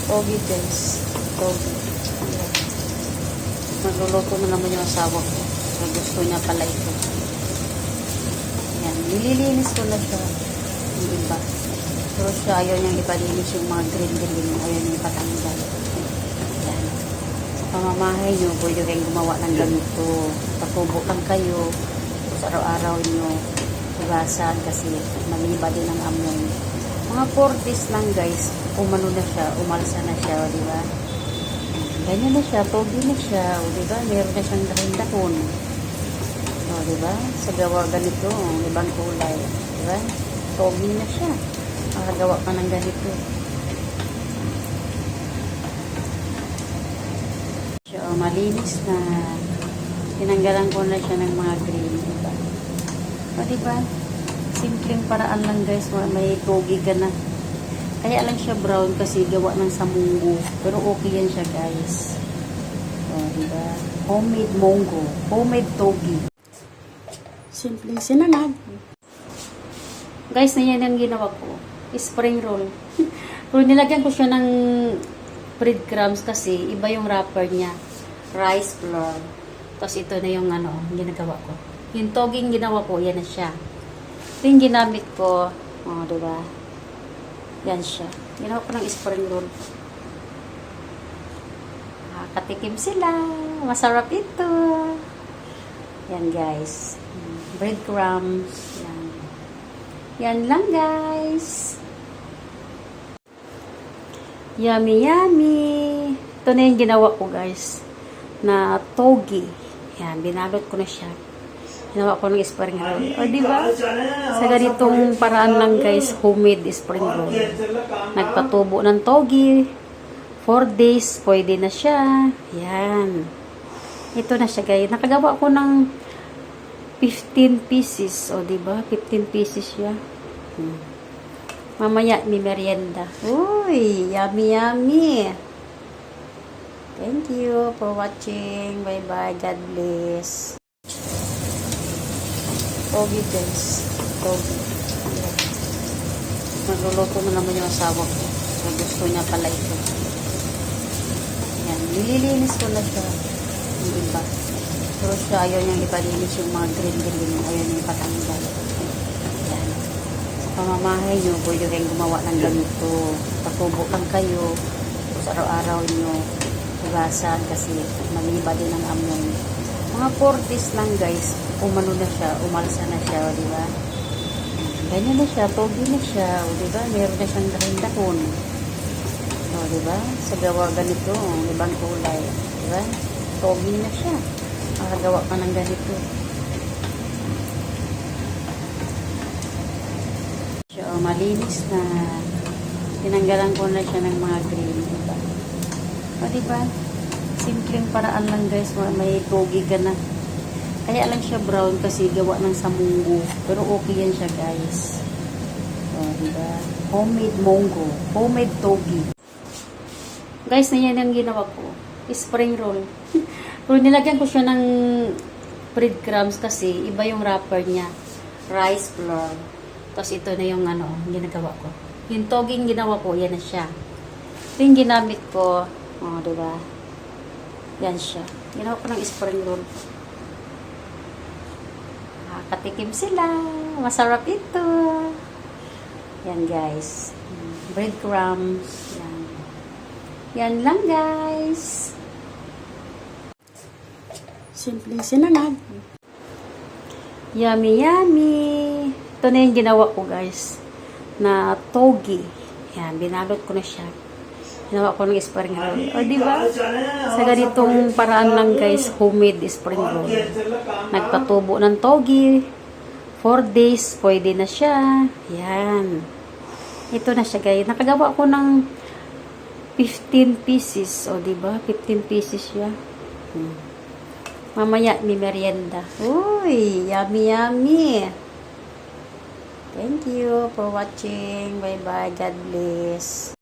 Togi guys. Togi. Magluluto na naman yung asawa ko. Gusto niya pala ito. Yan. Nililinis ko na siya. Yung iba. Pero siya ayaw niyang ipalinis yung mga green. Ayaw niyang ipatanggal. Yan. Sa pamamahay niyo, pwede kayong gumawa ng ganito. Patubo lang kayo. Sa araw-araw niyo hugasan kasi maliba din ang amoy. Mga 40s lang guys, umano na siya, umalsa na siya, di ba? Ganyan na siya, togi na siya, di ba? Meron na siyang dahon. Di ba? Sa gawa ganito, ibang kulay, di ba? Togi na siya. Makagawa pa ng ganito. So, malinis na. Tinanggalan ko na siya ng mga green, di ba? O, diba? Simpleng paraan lang guys. May togi ka na. Kaya lang siya brown kasi gawa ng samunggo. Pero okay yan siya guys. O, diba? Homemade munggo. Homemade togi. Simpleng sinangag. Guys, na yan ang ginawa ko. Spring roll. Pero nilagyan ko siya ng breadcrumbs kasi iba yung wrapper niya. Rice flour. Tapos ito na yung ginagawa ko. Yung toging ginawa ko, yan na siya. Ito yung ginamit ko. O, diba? Yan siya. Ginawa ko ng spring roll. Nakakatikim sila. Masarap ito. Yan, guys. Breadcrumbs. Yan. Yan lang, guys. Yummy, yummy. Ito na yung ginawa ko, guys. Na togi. Yan, binalot ko na siya. Ginawa ko ng spring roll. O, diba? Sa ganitong paraan lang, guys, homemade spring roll. Nagpatubo ng togi. 4 days, pwede na siya. Yan. Ito na siya, guys. Nakagawa ko ng 15 pieces. O, diba? 15 pieces siya. Mamaya, may merienda. Uy, yummy, yummy. Thank you for watching. Bye-bye. God bless. Togi guys. Togi. Magluluto na naman yung asawa ko. Gusto niya pala ito. Yan. Nililinis ko na siya. Yung iba. Pero siya ayaw niyang ipalinis yung mga green. Ayaw niyang ipatanggal. Yan. Sa pamamahay niyo, pwede kayong gumawa ng ganito. Patubo lang kayo. Sa araw-araw niyo hugasan kasi maliba din ang amoy. Mga 40s lang guys, umano na siya, umalsa na siya, di ba? Ganyan na siya, togi na siya, di ba? Meron na siyang dahon. O, di ba? Sa gawa ganito, ibang kulay, di ba? Togi na siya. Makagawa pa ng ganito. So, malinis na. Tinanggalan ko na siya ng mga green, di ba? O, diba? Simpleng paraan lang guys. May togi ka na. Kaya lang siya brown kasi gawa ng samunggo. Pero okay yan siya guys. O, diba? Homemade munggo. Homemade togi. Guys, na yan ang ginawa ko. Spring roll. Pero nilagyan ko siya ng breadcrumbs kasi iba yung wrapper niya. Rice flour. Tapos ito na yung ginagawa ko. Yung toging ginawa ko, yan na siya. Ito yung ginamit ko. O, diba? Yan siya. Ginawa ko ng spring roll. Nakakatikim sila. Masarap ito. Yan, guys. Breadcrumbs. Yan. Yan lang, guys. Simpleng sinangag. Yummy, yummy. Ito na yung ginawa ko, guys. Na togi. Yan, binalot ko na siya. Ginawa ko ng spring roll. O, diba? Sa ganitong paraan lang, guys, homemade spring roll. Nagpatubo ng togi. 4 days, pwede na siya. Yan. Ito na siya, guys. Nakagawa ko ng 15 pieces. O, diba? 15 pieces siya. Mamaya, may merienda. Uy, yummy, yummy. Thank you for watching. Bye-bye. God bless.